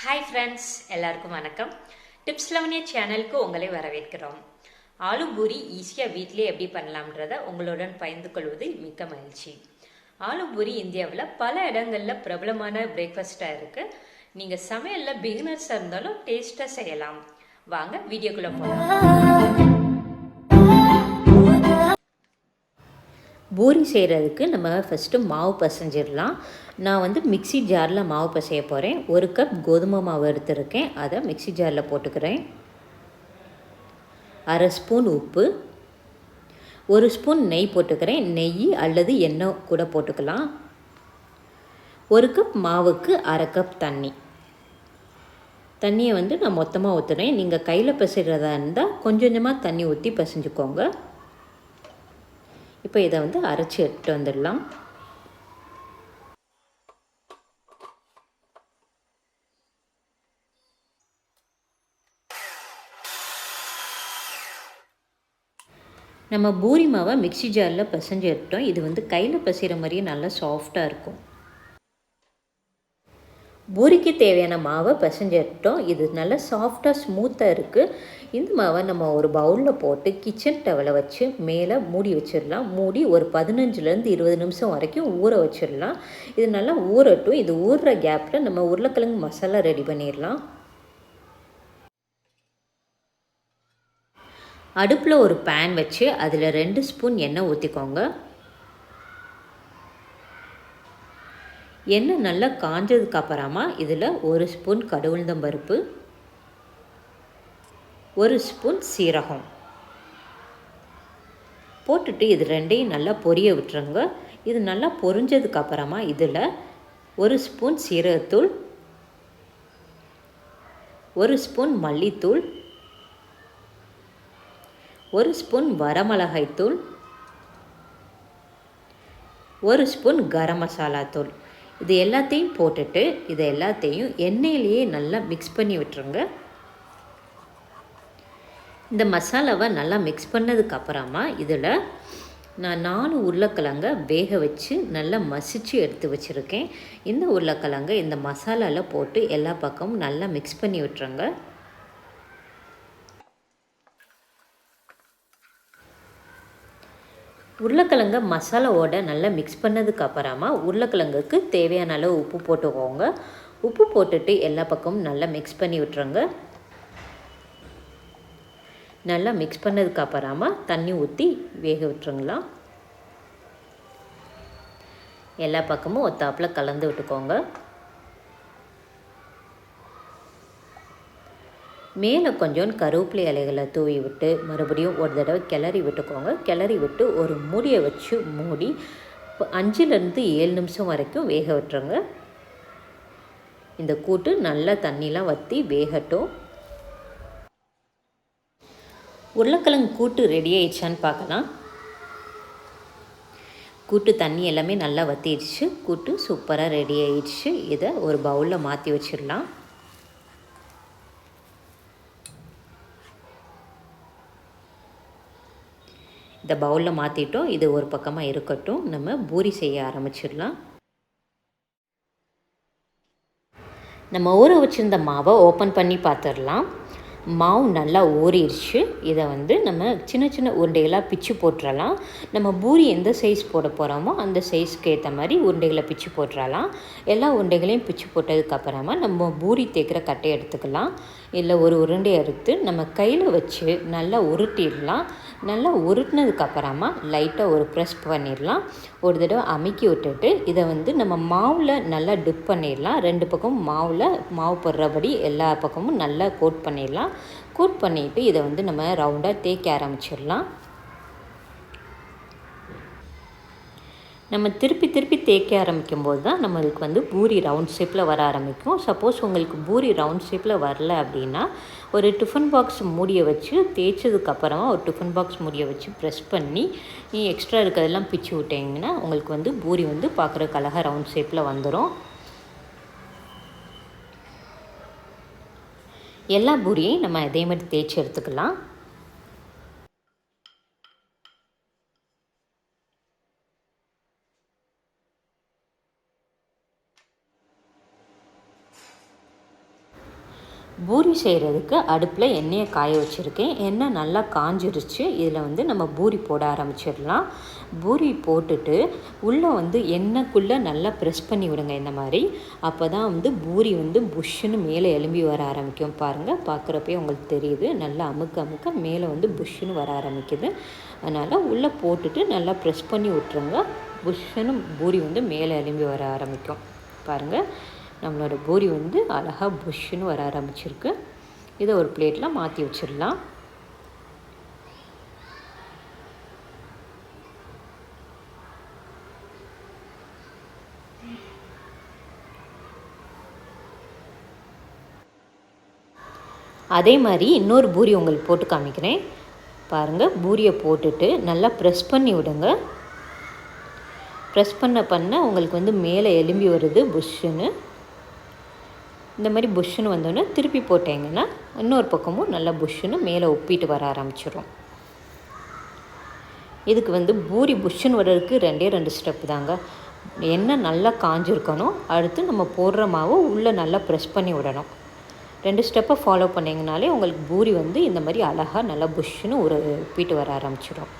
Hi friends, எல்லாருக்கும் வணக்கம். டிப்ஸ்லவனியா சேனலுக்கு உங்களை வரவேற்கிறோம். ஆலு பூரி ஈஸியாக வீட்டிலே எப்படி பண்ணலாம்ன்றத உங்களுடன் பகிர்ந்து கொள்வதில் மிக்க மகிழ்ச்சி. ஆலு பூரி இந்தியாவில் பல இடங்களில் பிரபலமான பிரேக்ஃபாஸ்ட்டாக இருக்குது. நீங்கள் சமையலில் பிகினர்ஸாக இருந்தாலும் டேஸ்ட்டாக செய்யலாம். வாங்க வீடியோக்குள்ளே போகலாம். பூரி செய்கிறதுக்கு நம்ம ஃபஸ்ட்டு மாவு பசைஞ்சிடலாம். நான் மிக்சி ஜாரில் மாவு பசைய போகிறேன். 1 கப் கோதுமை மாவு எடுத்துருக்கேன், அதை மிக்சி ஜாரில் போட்டுக்கிறேன். 1/2 ஸ்பூன் உப்பு, 1 ஸ்பூன் நெய் போட்டுக்கிறேன். நெய் அல்லது எண்ணெய் கூட போட்டுக்கலாம். 1 கப் மாவுக்கு 1/2 கப் தண்ணி. தண்ணியை நான் மொத்தமாக ஊற்றுறேன். நீங்கள் கையில் பசைகிறதா இருந்தால் கொஞ்சம் கொஞ்சமாக தண்ணி ஊற்றி பசைஞ்சுக்கோங்க. இப்போ இதை அரைச்சி எடுத்துகிட்டு வந்துடலாம். நம்ம பூரி மாவை மிக்சி ஜாரில் பசைஞ்சு எடுத்தோம். இது கையில் பசைகிற மாதிரியே நல்லா சாஃப்டாக இருக்கும். பூரிக்கு தேவையான மாவை பசைஞ்சு எடுத்தோம். இது நல்லா சாஃப்டாக ஸ்மூத்தாக இருக்குது. இந்த மாவை நம்ம ஒரு பவுலில் போட்டு கிச்சன் டவலை வச்சு மேலே மூடி வச்சிடலாம். மூடி ஒரு 15லேருந்து 20 நிமிஷம் வரைக்கும் ஊற வச்சிடலாம். இது நல்லா ஊறட்டும். இது ஊறுற கேப்பில் நம்ம உருளைக்கிழங்கு மசாலா ரெடி பண்ணிடலாம். அடுப்பில் ஒரு பேன் வச்சு அதில் 2 ஸ்பூன் எண்ணெய் ஊற்றிக்கோங்க. எண்ணெய் நல்லா காஞ்சதுக்கு அப்புறமா இதில் 1 ஸ்பூன் கடுகுளுந்தம்பருப்பு, 1 ஸ்பூன் சீரகம் போட்டுட்டு இது ரெண்டையும் நல்லா பொரிய விட்டுருங்க. இது நல்லா பொரிஞ்சதுக்கு அப்புறமா இதில் 1 ஸ்பூன் சீரகத்தூள், 1 ஸ்பூன் மல்லித்தூள், 1 ஸ்பூன் வரமிளகாய்த்தூள், 1 ஸ்பூன் கரம் மசாலா தூள், இது எல்லாத்தையும் போட்டுட்டு இதை எல்லாத்தையும் எண்ணெயிலேயே நல்லா மிக்ஸ் பண்ணி விட்டுருங்க. இந்த மசாலாவை நல்லா மிக்ஸ் பண்ணதுக்கப்புறமா இதில் நான் 4 உருளைக்கிழங்க வேக வச்சு நல்லா மசிச்சு எடுத்து வச்சுருக்கேன். இந்த உருளைக்கிழங்க இந்த மசாலாவில் போட்டு எல்லா பக்கமும் நல்லா மிக்ஸ் பண்ணி விட்டுருங்க. உருளைக்கிழங்க மசாலாவோட நல்லா மிக்ஸ் பண்ணதுக்கு அப்புறமா உருளைக்கிழங்குக்கு தேவையான அளவு உப்பு போட்டுக்கோங்க. உப்பு போட்டுட்டு எல்லா பக்கமும் நல்லா மிக்ஸ் பண்ணி விட்டுருங்க. நல்லா மிக்ஸ் பண்ணதுக்கு அப்புறமா தண்ணி ஊற்றி வேக விட்டுருங்களா. எல்லா பக்கமும் ஒத்தாப்பில் கலந்து விட்டுக்கோங்க. மேலே கொஞ்சம் கருவேப்பிலை இலைகளை தூவி விட்டு மறுபடியும் ஒரு தடவை கிளறி விட்டுக்கோங்க. கிளறி விட்டு ஒரு மூடியை வச்சு மூடி 5லேருந்து 7 நிமிஷம் வரைக்கும் வேக விட்டுருங்க. இந்த கூட்டு நல்லா தண்ணிலாம் வற்றி வேகட்டும். உருளைக்கிழங்கு கூட்டு ரெடி ஆயிடுச்சான்னு பார்க்கலாம். கூட்டு தண்ணி எல்லாமே நல்லா வற்றிடுச்சு. கூட்டு சூப்பராக ரெடி ஆயிடுச்சு. இதை ஒரு பவுலில் மாற்றி வச்சிடலாம். இந்த பவுலில் மாற்றிட்டோம். இது ஒரு பக்கமாக இருக்கட்டும். நம்ம பூரி செய்ய ஆரம்பிச்சிடலாம். நம்ம ஊற வச்சுருந்த மாவை ஓப்பன் பண்ணி பார்த்துடலாம். மாவு நல்லா ஊறிடுச்சு. இதை நம்ம சின்ன சின்ன உருண்டைகளாக பிச்சு போட்டுடலாம். நம்ம பூரி எந்த சைஸ் போட போகிறோமோ அந்த சைஸ்க்கு ஏற்ற மாதிரி உருண்டைகளை பிச்சு போட்டுடலாம். எல்லா உருண்டைகளையும் பிச்சு போட்டதுக்கப்புறமா நம்ம பூரி தேய்க்கிற கட்டையை எடுத்துக்கலாம். இல்லை ஒரு உருண்டையை எடுத்து நம்ம கையில் வச்சு நல்லா உருட்டிடலாம். நல்லா உருட்டினதுக்கப்புறமா லைட்டாக ஒரு ப்ரெஸ் பண்ணிடலாம். ஒரு தடவை அமுக்கி விட்டுட்டு இதை நம்ம மாவில் நல்லா டிப் பண்ணிடலாம். 2 பக்கமும் மாவு போடுறபடி எல்லா பக்கமும் நல்லா கோட் பண்ணிடலாம். கோட் பண்ணிவிட்டு இதை நம்ம ரவுண்டாக தேய்க்க ஆரம்பிச்சிடலாம். நம்ம திருப்பி திருப்பி தேய்க்க ஆரம்பிக்கும் போது தான் நம்மளுக்கு பூரி ரவுண்ட் ஷேப்பில் வர ஆரம்பிக்கும். சப்போஸ் உங்களுக்கு பூரி ரவுண்ட் ஷேப்பில் வரல அப்படின்னா ஒரு டிஃபன் பாக்ஸ் மூடியை வச்சு தேய்ச்சதுக்கப்புறமா ஒரு டிஃபன் பாக்ஸ் மூடியை வச்சு ப்ரெஸ் பண்ணி எக்ஸ்ட்ரா இருக்கிறதெல்லாம் பிச்சு விட்டிங்கன்னா உங்களுக்கு பூரி பார்க்குறதுக்கு அழகாக ரவுண்ட் ஷேப்பில் வந்துடும். எல்லா பூரியையும் நம்ம இதே மாதிரி தேய்ச்சி எடுத்துக்கலாம். பூரி செய்கிறதுக்கு அடுப்பில் எண்ணெயை காய வச்சுருக்கேன். எண்ணெய் நல்லா காஞ்சிருச்சு. இதில் வந்து நம்ம பூரி போட ஆரம்பிச்சிடலாம். பூரி போட்டுட்டு உள்ளே வந்து எண்ணெய்க்குள்ளே நல்லா ப்ரெஸ் பண்ணி விடுங்க இந்த மாதிரி. அப்போ தான் வந்து பூரி வந்து புஷ்ஷுன்னு மேலே எலும்பி வர ஆரம்பிக்கும். பாருங்கள், பார்க்குறப்பே உங்களுக்கு தெரியுது. நல்லா அமுக்க அமுக்க மேலே வந்து புஷ்ஷுன்னு வர ஆரம்பிக்குது. அதனால் உள்ளே போட்டுட்டு நல்லா ப்ரெஸ் பண்ணி விட்ருங்க. புஷ்ஷுன்னு பூரி வந்து மேலே எலும்பி வர ஆரம்பிக்கும். பாருங்கள், நம்மளோட பூரி வந்து அழகாக புஷ்ஷுன்னு வர ஆரம்பிச்சிருக்கு. இதை ஒரு பிளேட்டில் மாற்றி வச்சிடலாம். அதே மாதிரி இன்னொரு பூரி உங்களுக்கு போட்டு காமிக்கிறேன். பாருங்கள், பூரியை போட்டுட்டு நல்லா ப்ரெஸ் பண்ணி விடுங்க. ப்ரெஸ் பண்ண உங்களுக்கு வந்து மேலே எலும்பி வருது புஷ்ஷுன்னு. இந்த மாதிரி புஷ்ஷுன்னு வந்தோடனே திருப்பி போட்டிங்கன்னா இன்னொரு பக்கமும் நல்லா புஷ்ஷுன்னு மேலே ஒப்பிட்டு வர ஆரம்பிச்சிடும். இதுக்கு வந்து பூரி புஷ்ஷுன்னு வர்றதுக்கு 2 ஸ்டெப்பு தாங்க. எண்ணெய் நல்லா காஞ்சிருக்கணும். அடுத்து நம்ம போடுற மாவு உள்ளே நல்லா ப்ரெஸ் பண்ணி விடணும். 2 ஸ்டெப்பை ஃபாலோ பண்ணிங்கனாலே உங்களுக்கு பூரி வந்து இந்த மாதிரி அழகாக நல்லா புஷ்ஷுன்னு ஒப்பிட்டு வர ஆரம்பிச்சிடும்.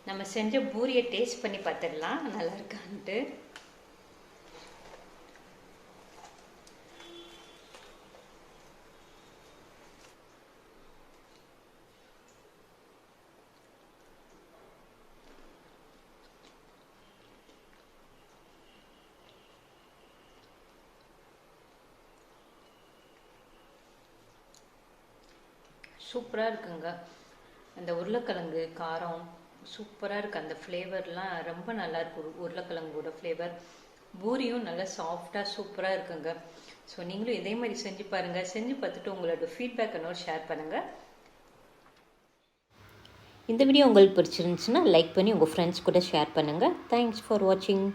நம்ம செஞ்ச பூரியை டேஸ்ட் பண்ணி பார்த்துடலாம் நல்லா இருக்கான்ட்டு. சூப்பராக இருக்குங்க. அந்த உருளைக்கிழங்கு காரம் சூப்பராக இருக்குது. அந்த ஃப்ளேவர்லாம் ரொம்ப நல்லாயிருக்கு. உருளைக்கிழங்கோட ஃப்ளேவர். பூரியும் நல்லா சாஃப்டாக சூப்பராக இருக்குங்க. ஸோ நீங்களும் இதே மாதிரி செஞ்சு பாருங்கள். செஞ்சு பார்த்துட்டு உங்களோட ஃபீட்பேக் என்னோட ஷேர் பண்ணுங்கள். இந்த வீடியோ உங்களுக்கு பிடிச்சிருந்துச்சுன்னா லைக் பண்ணி உங்கள் ஃப்ரெண்ட்ஸ் கூட ஷேர் பண்ணுங்கள். தேங்க்ஸ் ஃபார் வாட்சிங்.